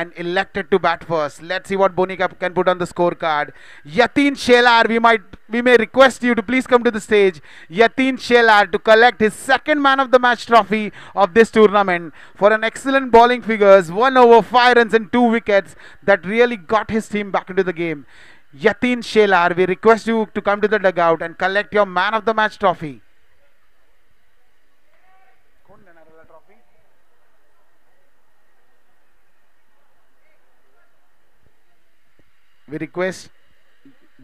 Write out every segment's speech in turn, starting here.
and elected to bat first. Let's see what Bonica can put on the scorecard. Yatin Shelar, we may request you to please come to the stage. Yatin Shelar to collect his second man of the match trophy of this tournament for an excellent bowling figures, 1 over 5 runs and 2 wickets that really got his team back into the game. Yatin Shelar, we request you to come to the dugout and collect your man of the match trophy. We request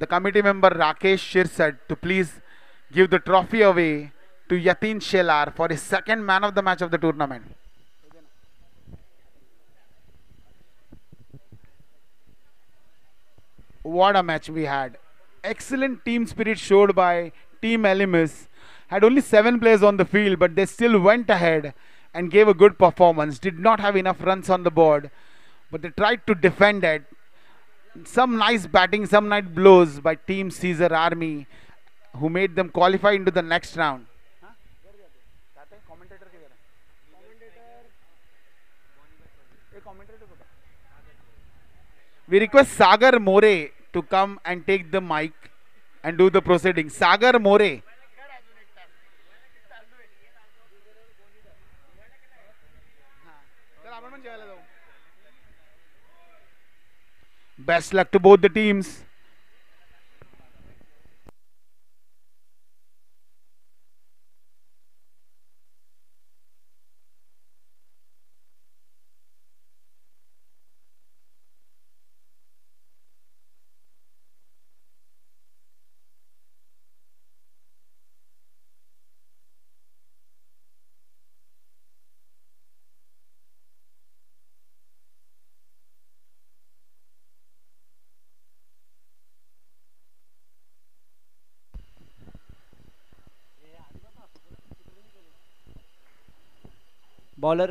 the committee member Rakesh Shirsat to please give the trophy away to Yatin Shelar for his second man of the match of the tournament. What a match we had. Excellent team spirit showed by Team Elimis. Had only 7 players on the field, but they still went ahead and gave a good performance. Did not have enough runs on the board, but they tried to defend it. Some nice batting, some nice blows by Team Caesar Army, who made them qualify into the next round. We request Sagar More to come and take the mic and do the proceedings. Sagar More. Best luck to both the teams.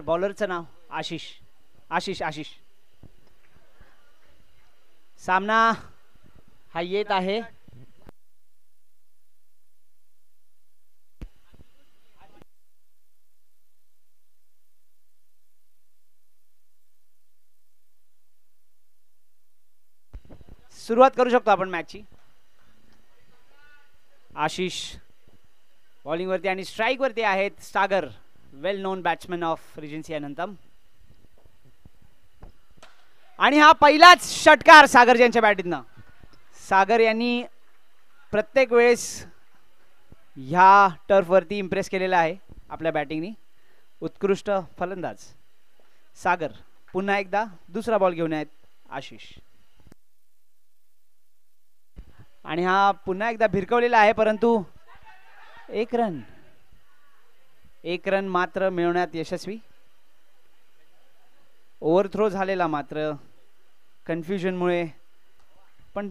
बॉलरचं नाव आशिष. आशिष सामना हा येत आहे. सुरुवात करू शकतो आपण मॅचची. Ashish bowling वरती आणि स्ट्राइक वरती आहेत सागर, वेल नोन बॅट्समॅन ऑफ रिजन्सी अनंतम. आणि हा पहिलाच षटकार सागर यांच्या बॅटीतनं. सागर यांनी प्रत्येक वेळेस ह्या टर्फवरती इम्प्रेस केलेला आहे आपल्या बॅटिंगनी. उत्कृष्ट फलंदाज सागर. पुन्हा एकदा दुसरा बॉल घेऊन आहेत आशिष. आणि हा पुन्हा एकदा भिरकवलेला आहे, परंतु एक रन मात्र मिळवण्यात यशस्वी. ओव्हरथ्रो झालेला मात्र कन्फ्युजनमुळे. पण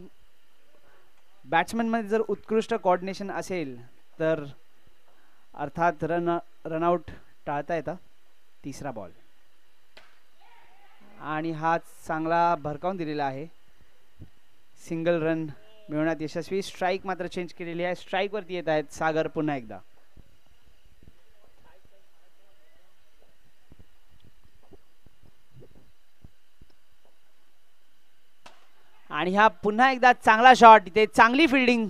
बॅट्समॅनमध्ये जर उत्कृष्ट कोऑर्डिनेशन असेल तर अर्थात रनआउट टाळता येतं. तिसरा बॉल आणि हा चांगला भरकावून दिलेला आहे. सिंगल रन मिळवण्यात यशस्वी. स्ट्राइक मात्र चेंज केलेली आहे. स्ट्राइक वरती येत आहेत सागर पुन्हा एकदा. आणि हा पुन्हा एकदा चांगला शॉट. इथे चांगली फिल्डिंग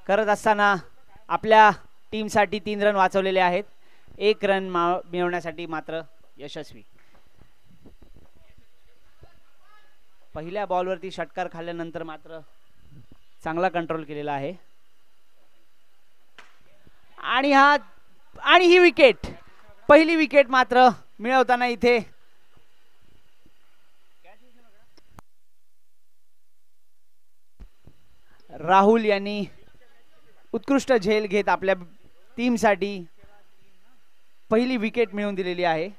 करत असताना आपल्या टीमसाठी 3 रन वाचवलेले आहेत. 1 रन मिळवण्यासाठी मात्र यशस्वी. पहिल्या बॉलवरती षटकार खाल्ल्यानंतर मात्र चांगला कंट्रोल केलेला आहे. आणि ही विकेट, पहिली विकेट मात्र मिळवताना इथे राहुल यांनी उत्कृष्ट झेल घेत आपल्या टीमसाठी पहिली विकेट मिळवून दिलेली आहे.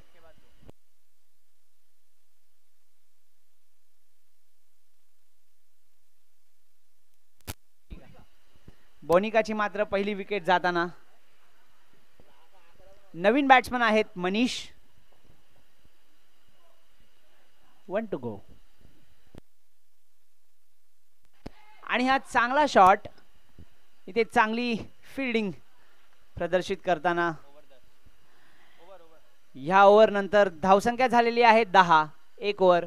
बोनिकाची मात्र पहिली विकेट जाताना. नवीन बॅट्समन आहेत मनीष. 1 to go. आणि हा चांगला शॉट. इथे चांगली फिल्डिंग प्रदर्शित करताना ह्या ओव्हर नंतर धावसंख्या झालेली आहे 10. 1 ओव्हर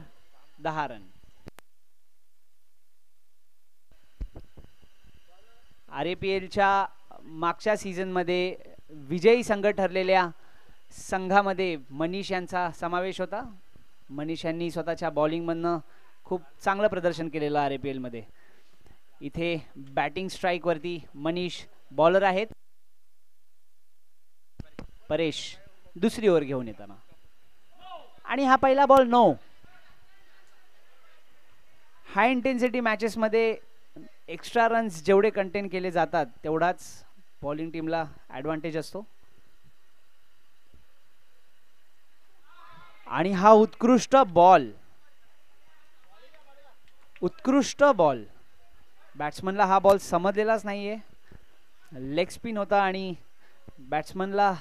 10 रन. RAPLच्या मागच्या सीझनमध्ये विजयी संघ ठरलेल्या संघामध्ये मनीष यांचा समावेश होता. मनीष यांनी स्वतःच्या बॉलिंगमधनं खूप चांगलं प्रदर्शन केलेलं RAPL मध्ये. इथे बॅटिंग स्ट्राईक वरती मनीष बॉलर आहेत. परेश दुसरी ओव्हर घेऊन येताना आणि हा पहिला बॉल नो. हाय इंटेन्सिटी मॅचेस मध्ये एक्स्ट्रा रन्स जेवढे कंटेन केले जातात तेवढाच बॉलिंग टीमला ॲडव्हान्टेज असतो. आणि हा उत्कृष्ट बॉल, उत्कृष्ट बॉल. बॅट्समनला हा बॉल समजलेलाच नाहीये. लेग स्पिन होता आणि बॅट्समनला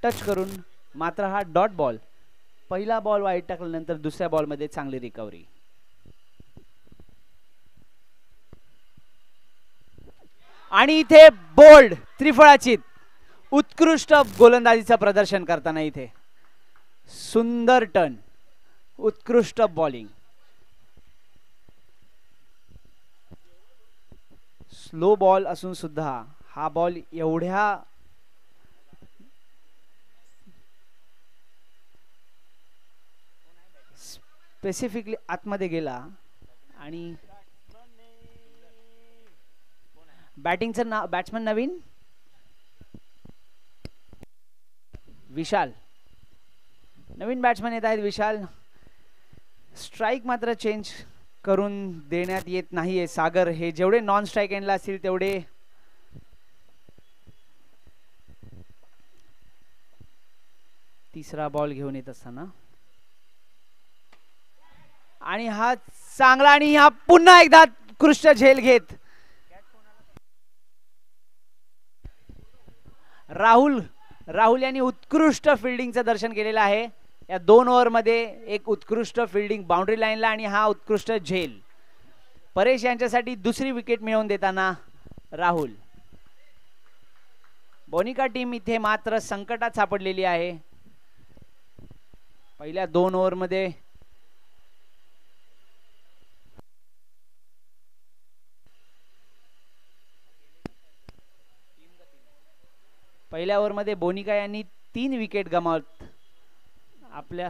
टच करून मात्र हा डॉट बॉल. पहिला बॉल वाईट टाकल्यानंतर दुसऱ्या बॉलमध्ये चांगली रिकव्हरी. आणि इथे बोल्ड त्रिफळाचीत उत्कृष्ट गोलंदाजीचं प्रदर्शन करताना इथे सुंदर टर्न, उत्कृष्ट बॉलिंग. स्लो बॉल असून सुद्धा हा बॉल एवढ्या स्पेसिफिकली आतमध्ये गेला. आणि बॅटिंगचं नाव बॅट्समन नवीन विशाल, नवीन बॅट्समन येत आहेत विशाल. स्ट्राईक मात्र चेंज करून देण्यात येत नाहीये. सागर हे जेवढे नॉन स्ट्राईक एंडला असतील तेवढे तिसरा बॉल घेऊन येत असताना आणि हा चांगला आणि हा पुन्हा एकदा उत्कृष्ट झेल घेत राहुल यांनी उत्कृष्ट फिल्डिंगचं दर्शन केलेलं आहे. या 2 ओव्हरमध्ये एक उत्कृष्ट फिल्डिंग बाउंड्री लाईनला आणि हा उत्कृष्ट झेल. परेश यांच्यासाठी दुसरी विकेट मिळवून देताना राहुल. बोनिका टीम इथे मात्र संकटात सापडलेली आहे. पहिल्या 2 ओव्हरमध्ये पहिल्या ओव्हरमध्ये बोनिका यांनी 3 विकेट गमावत. आपल्या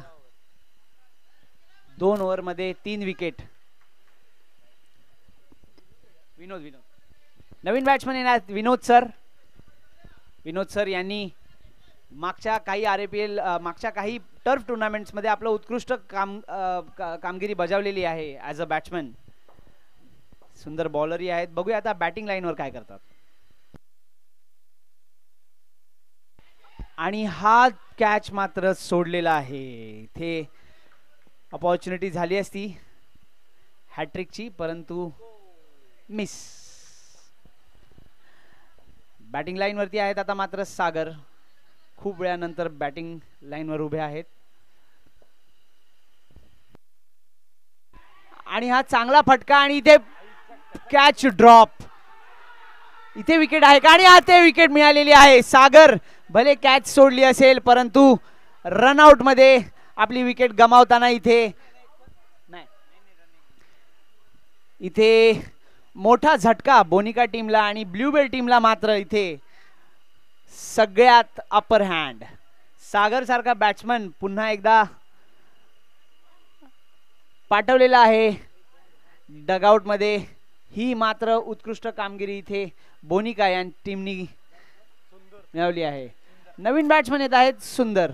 2 ओव्हरमध्ये 3 विकेट. विनोद नवीन बॅट्समन येणार विनोद सर यांनी मागच्या काही RAPL मागच्या काही टर्फ टुर्नामेंट्स मध्ये आपलं उत्कृष्ट कामगिरी बजावलेली आहे ॲज अ बॅट्समन. सुंदर बॉलरही आहेत. बघूया आता बॅटिंग लाईनवर काय करतात. आणि हा कॅच मात्र सोडलेला आहे. इथे अपॉर्च्युनिटी झाली असती हॅट्रिकची परंतु मिस. बॅटिंग लाईन वरती आहेत आता मात्र सागर. खूप वेळानंतर बॅटिंग लाईनवर उभे आहेत. आणि हा चांगला फटका आणि इथे कॅच ड्रॉप. इथे विकेट आहे का? आणि आता विकेट मिळालेली आहे. सागर भले कॅच सोडली असेल परंतु रनआउट मध्ये आपली विकेट गमावताना इथे मोठा झटका बोनिका टीमला आणि ब्ल्यूबेल टीमला मात्र इथे सगळ्यात अपर हँड. सागर सारखा बॅट्समन पुन्हा एकदा पाठवलेला आहे डगआउट मध्ये. ही मात्र उत्कृष्ट कामगिरी इथे बोनिका या टीमनी मिळवली आहे. नवीन बॅट्समन येत आहेत सुंदर.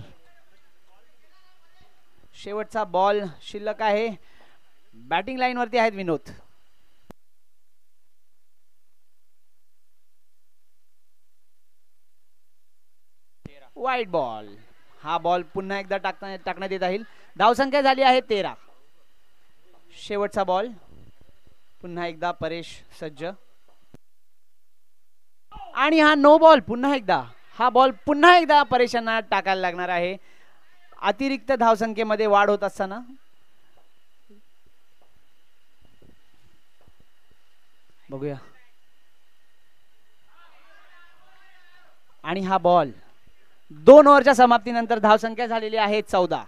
शेवटचा बॉल शिल्लक आहे. बॅटिंग लाईन वरती आहेत विनोद. वाईट बॉल. हा बॉल पुन्हा एकदा टाकण्यात येत आहे. धावसंख्या झाली आहे 13. शेवटचा बॉल. पुन्हा एकदा परेश सज्ज आणि हा नो बॉल. पुन्हा एकदा हा बॉल पुन्हा एकदा परेशांना टाकायला लागणार आहे. अतिरिक्त धावसंख्येमध्ये वाढ होत असताना बघूया. आणि हा बॉल 2 ओव्हरच्या समाप्तीनंतर धावसंख्या झालेली आहे 14.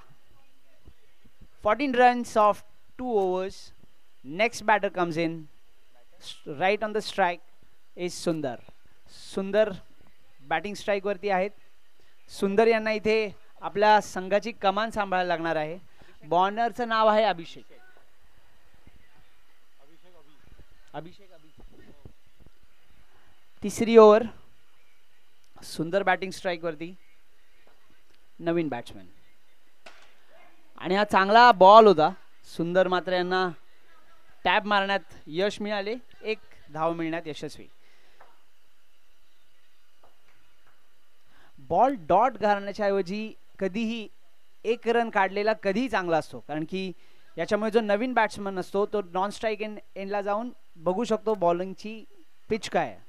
14 runs off 2 overs. Next batter comes in. Right on the strike is सुंदर. सुंदर बॅटिंग स्ट्राईक वरती आहेत. सुंदर यांना इथे आपल्या संघाची कमान सांभाळायला लागणार आहे. बॉलरचं नाव आहे अभिषेक. तिसरी ओव्हर. सुंदर बॅटिंग स्ट्राईक वरती. नवीन बॅट्समॅन आणि हा चांगला बॉल होता. सुंदर मात्र यांना टॅप मारण्यात यश मिळाले. 1 धाव मिळण्यात यशस्वी. बॉल डॉट घालण्याच्या ऐवजी कधीही 1 रन काढलेला कधीही चांगला असतो, कारण की याच्यामुळे जो नवीन बॅट्समन असतो तो नॉन स्ट्राईक एंडला जाऊन बघू शकतो बॉलिंगची पिच काय आहे.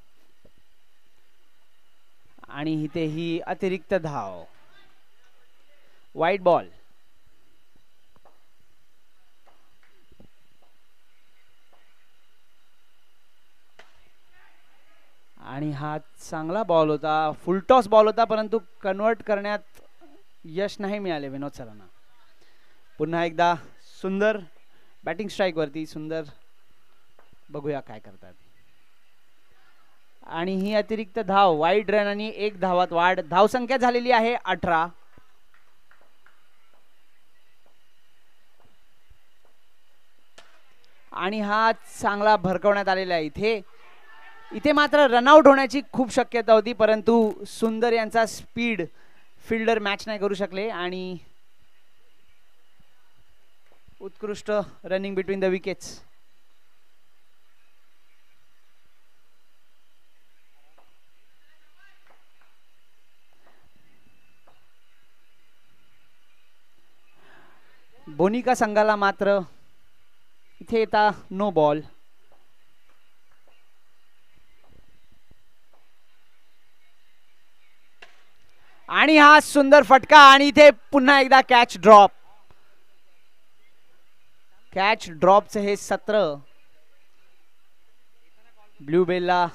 आणि इथे ही अतिरिक्त धाव. वाईट बॉल. आणि हा चांगला बॉल होता. फुलटॉस बॉल होता, परंतु कन्वर्ट करण्यात यश नाही मिळाले विनोद सरांना. पुन्हा एकदा सुंदर बॅटिंग स्ट्राईक वरती. सुंदर बघूया काय करतात. आणि ही अतिरिक्त धाव. वाईड रन आणि 1 धावात वाढ. धावसंख्या झालेली आहे 18. आणि हा चांगला भरकवण्यात आलेला आहे. इथे मात्र रनआउट होण्याची खूप शक्यता होती, परंतु सुंदर यांचा स्पीड फिल्डर मॅच नाही करू शकले आणि उत्कृष्ट रनिंग बिटवीन द विकेट्स. बोनिका संघाला मात्र इथे येता नो बॉल. आणि हा सुंदर फटका. आणि इथे पुन्हा एकदा कॅच ड्रॉप. कॅच ड्रॉपचं हे सत्र ब्लूबेलला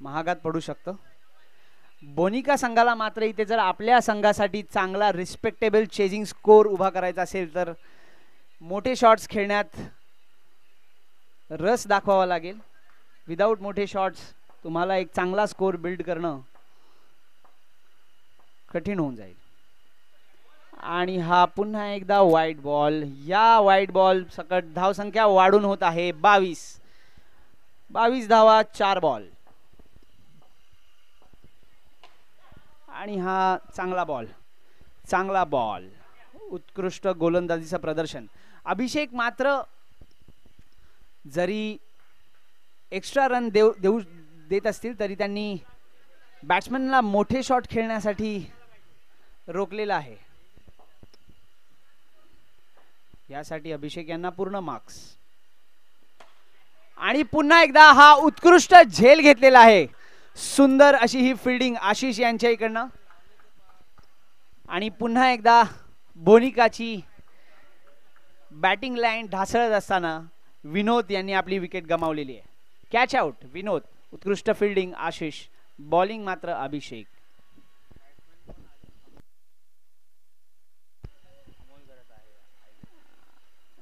महागात पडू शकतं. बोनिका संघाला मात्र इथे जर आपल्या संघासाठी चांगला रिस्पेक्टेबल चेजिंग स्कोर उभा करायचा असेल तर मोठे शॉट्स खेळण्यात रस दाखवावा लागेल. विदाऊट मोठे शॉट्स तुम्हाला एक चांगला स्कोर बिल्ड करणं कठीण होऊन जाईल. आणि हा पुन्हा एकदा वाईट बॉल. या वाईट बॉल सकट धावसंख्या वाढून होत आहे 22 धावा 4 बॉल. आणि हा चांगला बॉल. उत्कृष्ट गोलंदाजीचं प्रदर्शन. अभिषेक मात्र जरी एक्स्ट्रा रन देत असतील तरी त्यांनी बॅट्समनला मोठे शॉट खेळण्यासाठी रोखलेला आहे. यासाठी अभिषेक यांना पूर्ण मार्क्स. आणि पुन्हा एकदा हा उत्कृष्ट झेल घेतलेला आहे. सुंदर अशी ही फिल्डिंग आशिष यांच्या इकडनं. आणि पुन्हा एकदा बोनिकाची बॅटिंग लाईन ढासळत असताना विनोद यांनी आपली विकेट गमावलेली आहे. कॅच आउट विनोद. उत्कृष्ट फिल्डिंग आशिष. बॉलिंग मात्र अभिषेक.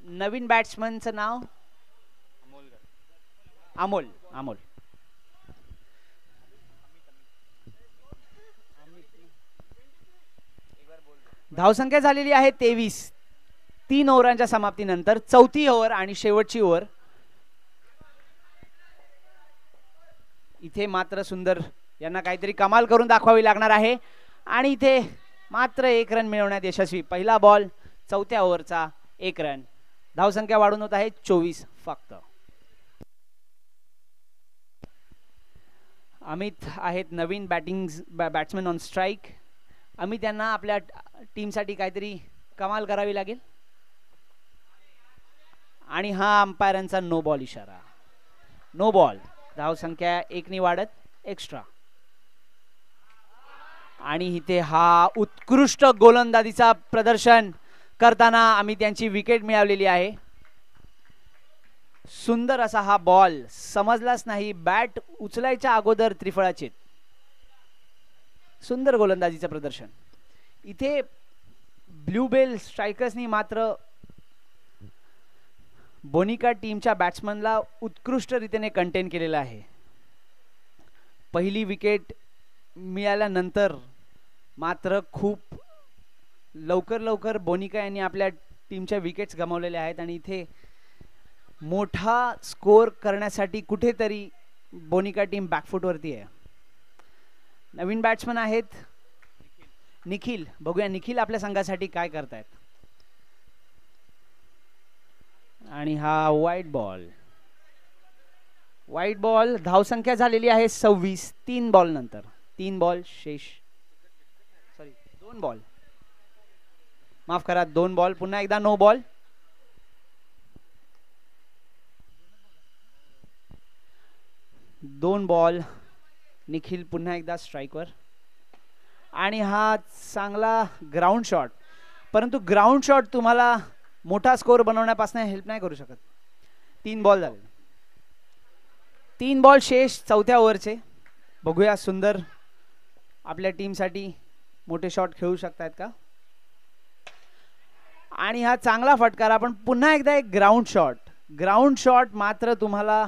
नवीन बॅट्समनचं नाव अमोल. धावसंख्या झालेली आहे 23. 3 ओव्हरांच्या समाप्तीनंतर 4थी ओव्हर आणि शेवटची ओव्हर. इथे मात्र सुंदर यांना काहीतरी कमाल करून दाखवावी लागणार आहे. आणि इथे मात्र 1 रन मिळवण्यात यशस्वी. पहिला बॉल 4थ्या ओव्हरचा 1 रन. धावसंख्या वाढून होत आहे 24 फक्त. अमित आहेत नवीन बॅट्समॅन ऑन स्ट्राईक. अमित यांना आपल्या टीमसाठी काहीतरी कमाल करावी लागेल. आणि हा अंपायरांचा नो बॉल इशारा. No ball. धावसंख्या 1 ने वाढत एक्स्ट्रा. आणि इथे हा उत्कृष्ट गोलंदाजीचा प्रदर्शन करताना अमित यांची विकेट मिळवलेली आहे. सुंदर असा हा बॉल समजलाच नाही. बॅट उचलायच्या अगोदर त्रिफळाचे. सुंदर गोलंदाजीचं प्रदर्शन. इथे ब्लूबेल स्ट्रायकर्सनी मात्र बोनिका टीमच्या बॅट्समनला उत्कृष्ट रीतीने कंटेन केलेला आहे. पहिली विकेट मिळाल्यानंतर मात्र खूप लवकर बोनिका यांनी आपल्या टीमच्या विकेट्स गमावलेल्या आहेत आणि इथे मोठा स्कोर करण्यासाठी कुठेतरी बोनिका टीम बॅकफुटवरती आहे. नवीन बॅट्समन आहेत निखिल. बघूया निखिल आपल्या संघासाठी काय करतायत. आणि हा वाईट बॉल. धावसंख्या झालेली आहे 26. 3 बॉल नंतर 3 बॉल शेष. सॉरी 2 बॉल, माफ करा 2 बॉल. पुन्हा एकदा नो बॉल. दोन बॉल. निखिल पुन्हा एकदा स्ट्राईकवर. आणि हा चांगला ग्राउंड शॉट, परंतु ग्राउंड शॉट तुम्हाला मोठा स्कोर बनवण्यापासून हेल्प नाही करू शकत. 3 बॉल झाले. 3 बॉल शेष चौथ्या ओव्हरचे. बघूया सुंदर आपल्या टीमसाठी मोठे शॉट खेळू शकतायत का. आणि हा चांगला फटकारा, पण पुन्हा एकदा एक ग्राउंड शॉट मात्र तुम्हाला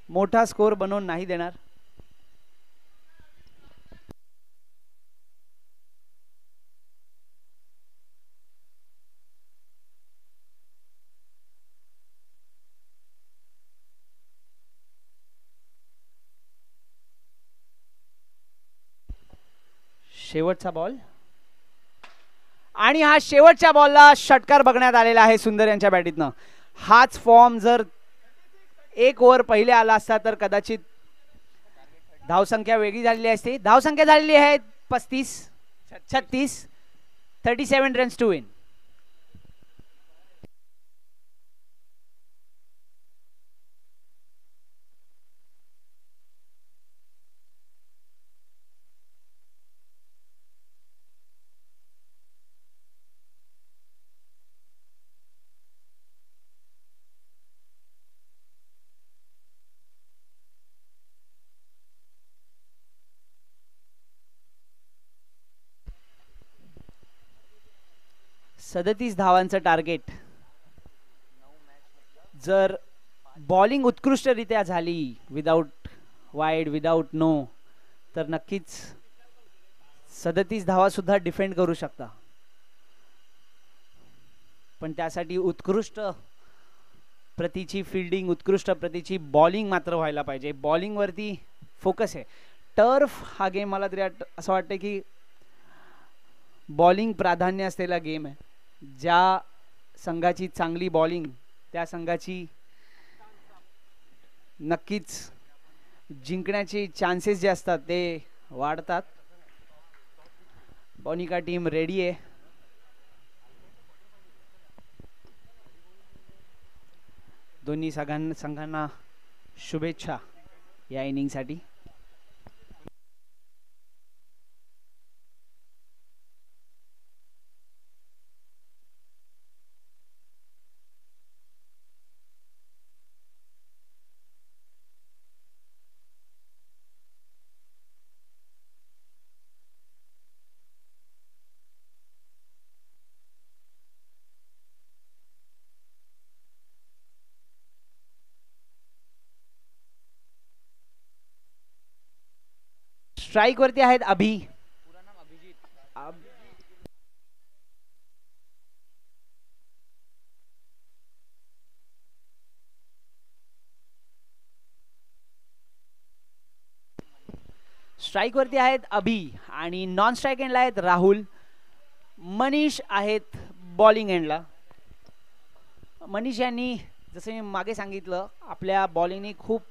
मोठा स्कोर बनवून नाही देणार. शेवटचा बॉल. आणि हा शेवटच्या बॉलला षटकार बघण्यात आलेला आहे सुंदर यांच्या बॅटीतनं. हाच फॉर्म जर 1 ओव्हर पहिले आला असता तर कदाचित धावसंख्या वेगळी झालेली असती. धावसंख्या झालेली आहे 36. 37 रन्स टू विन. सदतीस धावांचं टार्गेट. जर बॉलिंग उत्कृष्टरित्या झाली विदाउट वाईड विदाउट नो तर नक्कीच 37 धावा सुद्धा डिफेंड करू शकता. पण त्यासाठी उत्कृष्ट प्रतीची फिल्डिंग, उत्कृष्ट प्रतीची बॉलिंग मात्र व्हायला पाहिजे. बॉलिंग वरती फोकस आहे. टर्फ हा गेम मला तरी असं वाटतं की बॉलिंग प्राधान्य असलेला गेम आहे. ज्या संघाची चांगली बॉलिंग त्या संघाची नक्कीच जिंकण्याचे चान्सेस जे असतात ते वाढतात. बोनिका टीम रेडी आहे. दोन्ही संघांना शुभेच्छा या इनिंगसाठी. स्ट्राइक वरती आहेत अभि. स्ट्राइक वरती आहेत अभि आणि नॉन स्ट्राइक एंडला आहेत राहुल. मनीष आहेत बॉलिंग एंडला. मनीष यांनी जसं मी मागे सांगितलं आपल्या बॉलिंगने खूप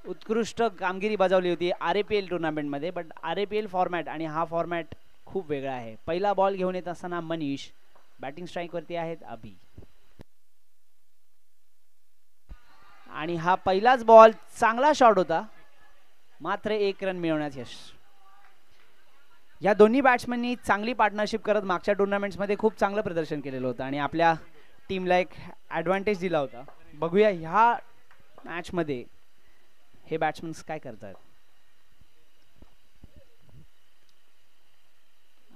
उत्कृष्ट कामगिरी बजावली होती RAPL टुर्नामेंटमध्ये. बट RAPL फॉर्मॅट आणि हा फॉर्मॅट खूप वेगळा आहे. पहिला बॉल घेऊन येत असताना मनीष. बॅटिंग स्ट्राईकवरती आहेत अभि. आणि हा पहिलाच बॉल चांगला शॉट होता, मात्र 1 रन मिळवण्यात यश. या दोन्ही बॅट्समननी चांगली पार्टनरशिप करत मागच्या टुर्नामेंट्समध्ये खूप चांगलं प्रदर्शन केलेलं होतं आणि आपल्या टीमला एक ॲडव्हान्टेज दिला होता. बघूया ह्या मॅचमध्ये हे बॅट्समन काय करतात.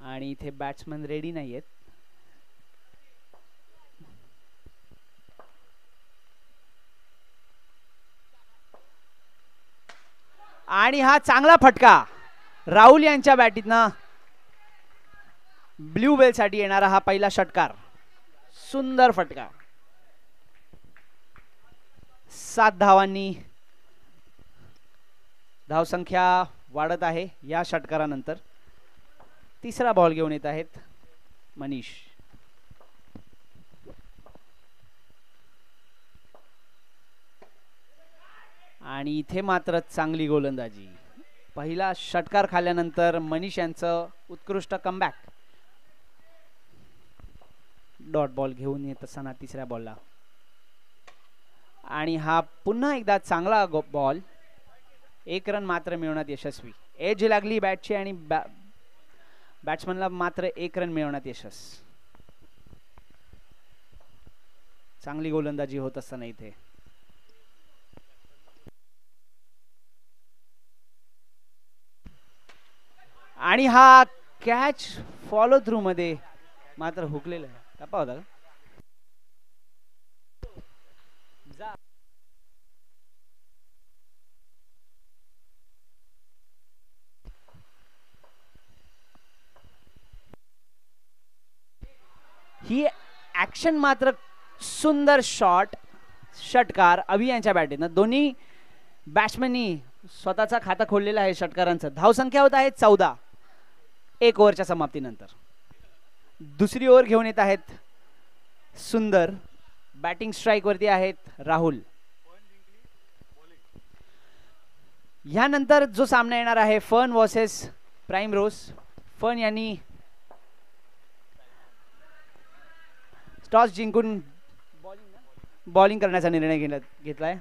आणि इथे बॅट्समन रेडी नाहीयेत. आणि हा चांगला फटका राहुल यांच्या बॅटीतनं ब्ल्यू वेल साठी येणारा हा पहिला षटकार. सुंदर फटका. 7 धावांनी धावसंख्या वाढत आहे या षटकारानंतर. तिसरा बॉल घेऊन येत आहेत मनीष. आणि इथे मात्र चांगली गोलंदाजी. पहिला षटकार खाल्ल्यानंतर मनीष यांचं उत्कृष्ट कमबॅक. डॉट बॉल घेऊन येत असताना तिसऱ्या बॉलला आणि हा पुन्हा एकदा चांगला बॉल. 1 रन मात्र मिळवण्यात यशस्वी. एज लागली बॅटची आणि बॅट्समनला मात्र 1 रन मिळवण्यात यशस्वी. चांगली गोलंदाजी होत असताना इथे आणि हा कॅच फॉलो थ्रू मध्ये मात्र हुकलेला आहे. टप्पा होता का? ही ऍक्शन मात्र सुंदर शॉट. षटकार अभि यांच्या बॅटीनं. दोन्ही बॅट्समॅननी स्वतःचा खाता खोललेला आहे षटकारांचं. धावसंख्या होत आहे 14 1 ओव्हरच्या समाप्तीनंतर. दुसरी ओव्हर घेऊन येत आहेत सुंदर. बॅटिंग स्ट्राईक वरती आहेत राहुल. यानंतर जो सामना येणार आहे फन वर्सेस प्राइम रोज. फन यांनी टॉस जिंकून बॉलिंग करण्याचा निर्णय घेतलाय.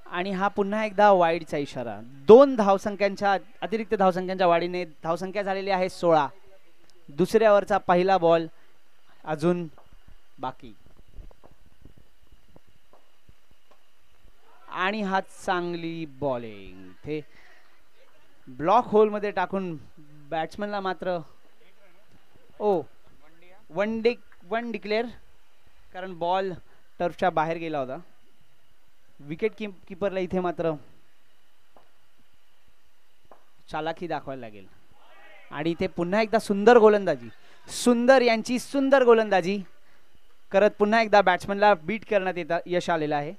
आणि हा पुन्हा एकदा वाईडचा इशारा. 2 धावसंख्यांच्या अतिरिक्त धावसंख्यांच्या वाढीने धावसंख्या झालेली आहे 16. दुसऱ्या ओव्हरचा पहिला बॉल अजून बाकी. आणि हा चांगली बॉलिंग. ते ब्लॉक होल मध्ये टाकून बॅट्समनला मात्र वन डिक्लेअर कारण बॉल टर्फच्या बाहेर गेला होता. विकेट कीपरला इथे मात्र चालाकी दाखवायला लागेल. आणि इथे पुन्हा एकदा सुंदर गोलंदाजी. सुंदर यांची सुंदर गोलंदाजी करत पुन्हा एकदा बॅट्समनला बीट करण्यात यश आलेलं आहे.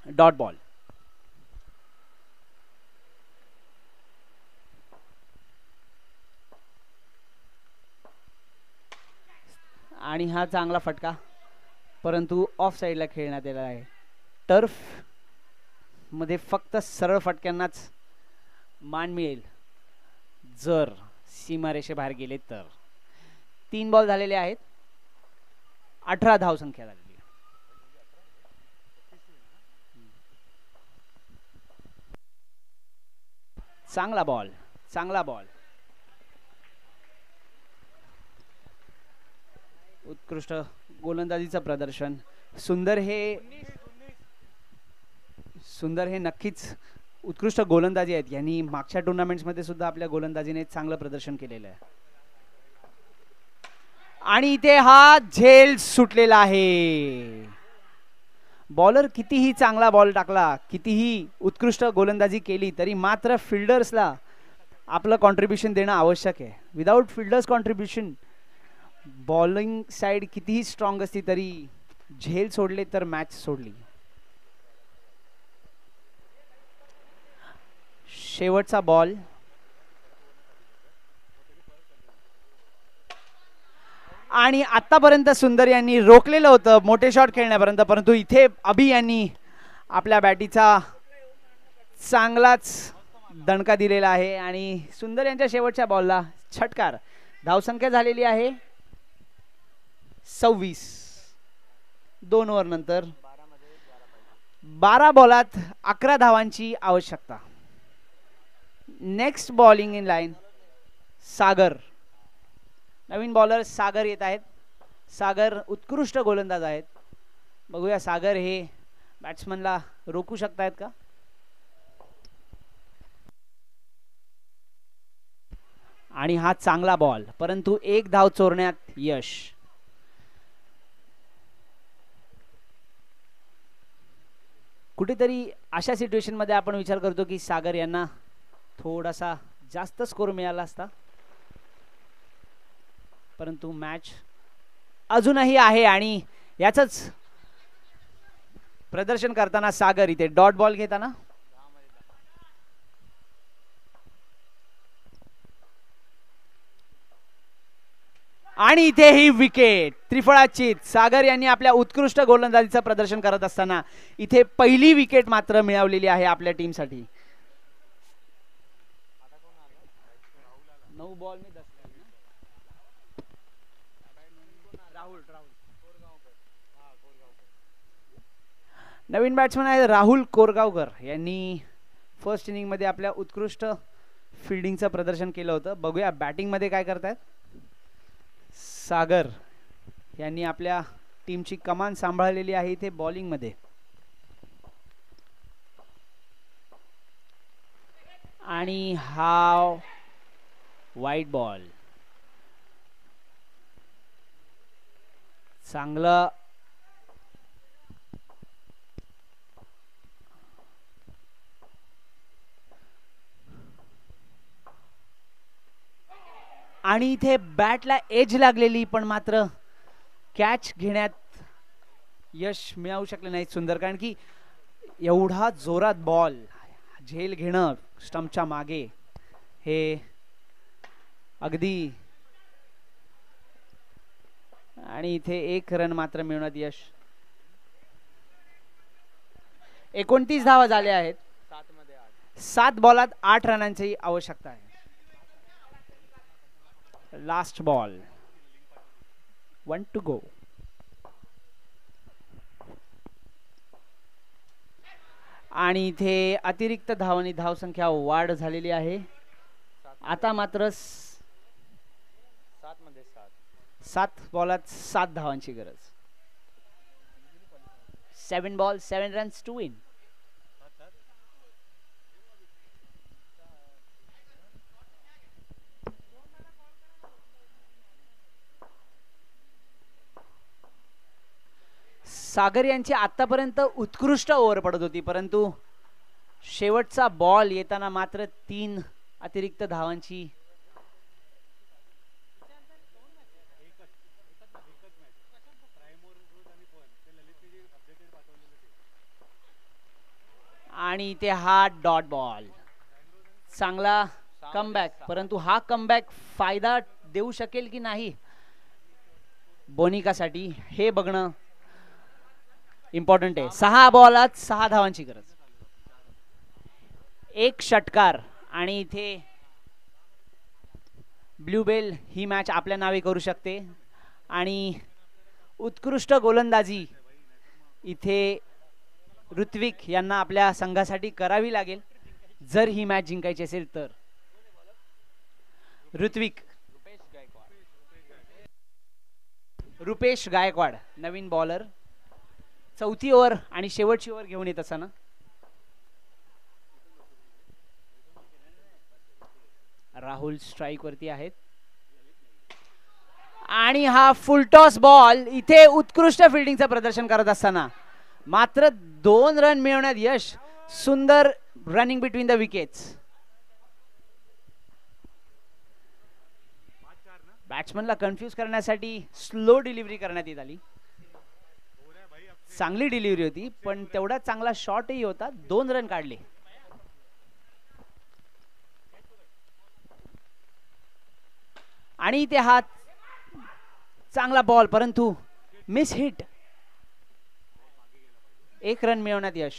Dot ball. आणि हा चांगला फटका परंतु ऑफ साइडला खेळण्यात आलेला आहे. टर्फ मध्ये फक्त सरळ फटक्यांनाच मान मिळेल जर सीमारेषेबाहेर गेले तर. 3 बॉल झालेले आहेत. 18 धावसंख्या झालेली. चांगला बॉल. चांगला बॉल. उत्कृष्ट गोलंदाजीचं प्रदर्शन. सुंदर हे नक्कीच उत्कृष्ट गोलंदाजी आहेत. यांनी मागच्या टुर्नामेंट्स मध्ये सुद्धा आपल्या गोलंदाजीने चांगलं प्रदर्शन केलेलं आहे. आणि इथे हा झेल सुटलेला आहे. बॉलर कितीही चांगला बॉल टाकला, कितीही उत्कृष्ट गोलंदाजी केली तरी मात्र फिल्डर्सला आपलं कॉन्ट्रीब्युशन देणं आवश्यक आहे. Without fielders contribution bowling side कितीही स्ट्रॉंग असती तरी झेल सोडले तर मॅच सोडली. शेवटचा बॉल. आणि आतापर्यंत सुंदर यांनी रोखलेलं होतं मोठे शॉट खेळण्यापर्यंत, परंतु इथे अभि यांनी आपल्या बॅटीचा चांगलाच दणका दिलेला आहे आणि सुंदर यांच्या शेवटच्या बॉलला षटकार. धावसंख्या झालेली आहे 26. 2 ओव्हर नंतर 12 बॉलात 11 धावांची आवश्यकता. Next bowling in line Sagar. नवीन बॉलर सागर येत आहेत. सागर उत्कृष्ट गोलंदाज आहेत. बघूया सागर हे बॅट्समनला रोखू शकतायत का. आणि हा चांगला बॉल परंतु 1 धाव चोरण्यात यश. कुठेतरी अशा सिच्युएशन मध्ये आपण विचार करतो की सागर यांना थोडासा जास्त स्कोर मिळाला असता, परंतु मॅच अजूनही आहे आणि याचंच प्रदर्शन करताना सागर इथे डॉट बॉल घेताना. आणि इथे ही विकेट त्रिफळाचीत. सागर यांनी आपल्या उत्कृष्ट गोलंदाजीचं प्रदर्शन करत असताना इथे पहिली विकेट मात्र मिळवलेली आहे आपल्या टीमसाठी. 9 बॉल में 10. नवीन बॅट्समन आहे राहुल कोरगावकर यांनी फर्स्ट इनिंग मध्ये आपल्या उत्कृष्ट फिल्डिंगचं प्रदर्शन केलं होतं. बघूया बॅटिंग मध्ये काय करतायत. सागर यांनी आपल्या टीमची कमान सांभाळलेली आहे इथे बॉलिंग मध्ये. आणि हा वाईट बॉल चांगलं आणि इथे बॅटला एज लागलेली पण मात्र कॅच घेण्यात यश मिळवू शकले नाहीत सुंदर, कारण की एवढा जोरात बॉल झेल घेणं स्टंपच्या मागे हे अगदी. आणि इथे 1 रन मात्र मिळवण्यात यश. 29 धावा झाल्या आहेत. 7 बॉलात 8 रनांची आवश्यकता आहे. Last ball 1 to go. आणि इथे अतिरिक्त धावांनी धावसंख्या वाढ झालेली आहे. आता मात्र 7 बॉलात 7 धावांची गरज. 7 बॉल 7 रन्स टू विन. सागर यांची आतापर्यंत उत्कृष्ट ओव्हर पडत होती, परंतु शेवटचा बॉल येताना मात्र 3 अतिरिक्त धावांची आणि इथे हा डॉट बॉल. चांगला कमबॅक, परंतु हा कमबॅक फायदा देऊ शकेल की नाही बोनिकासाठी हे बघणं इम्पॉर्टंट आहे. 6 बॉलात 6 धावांची गरज. 1 षटकार आणि इथे ब्लूबेल ही मॅच आपल्या नावे करू शकते. आणि उत्कृष्ट गोलंदाजी इथे ऋत्विक यांना आपल्या संघासाठी करावी लागेल जर ही मॅच जिंकायची असेल तर. ऋत्विक रुपेश गायकवाड नवीन बॉलर. चौथी ओव्हर आणि शेवटची ओव्हर घेऊन येत असताना राहुल स्ट्राइक वरती आहेत. आणि हा फुलटॉस बॉल इथे उत्कृष्ट फिल्डिंगचं प्रदर्शन करत असताना मात्र 2 रन मिळवण्यात यश. सुंदर रनिंग बिटवीन द विकेट्स. बॅट्समनला कन्फ्यूज करण्यासाठी स्लो डिलिव्हरी करण्यात येत आली. चांगली डिलिव्हरी होती पण तेवढा चांगला शॉटही होता. 2 रन काढले. आणि इथे हा चांगला बॉल परंतु मिस हिट. 1 रन मिळवण्यात यश.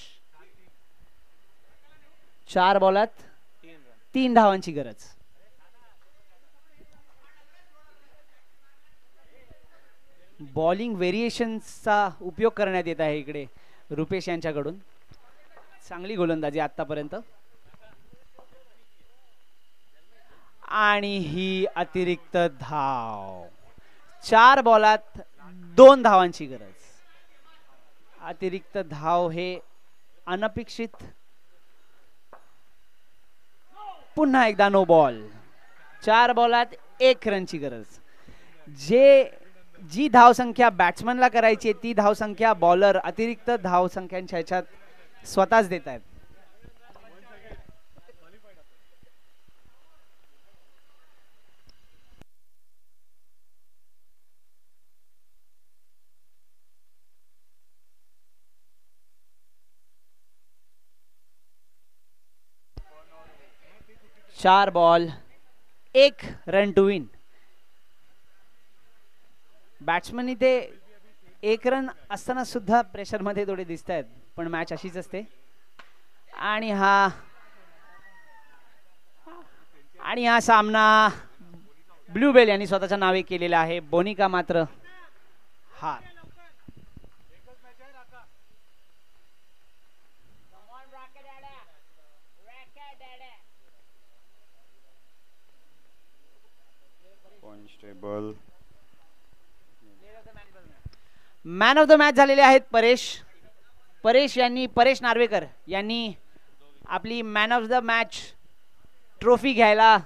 4 बॉलात 3 धावांची गरज. बॉलिंग व्हेरिएशन्सचा उपयोग करण्यात येत आहे इकडे रुपेश यांच्याकडून. चांगली गोलंदाजी आतापर्यंत. आणि ही अतिरिक्त धाव. 4 बॉलात 2 धावांची गरज. अतिरिक्त धाव हे अनपेक्षित. पुन्हा एकदा नो बॉल. 4 बॉलात 1 रनची गरज. जी धावसंख्या बॅट्समनला करायची ती धावसंख्या बॉलर अतिरिक्त धावसंख्यांच्या ह्याच्यात स्वतःच देत आहेत. चार ball 1 run to win. Batsman इथे 1 रन असताना सुद्धा प्रेशर मध्ये थोडे दिसत आहेत, पण मॅच अशीच असते. आणि हा सामना ब्लू बेल यांनी स्वतःच्या नावे केलेला आहे. बोनिका मात्र हार. मॅन ऑफ द मॅच झालेले आहेत परेश नार्वेकर यांनी आपली man of the match trophy घ्यायला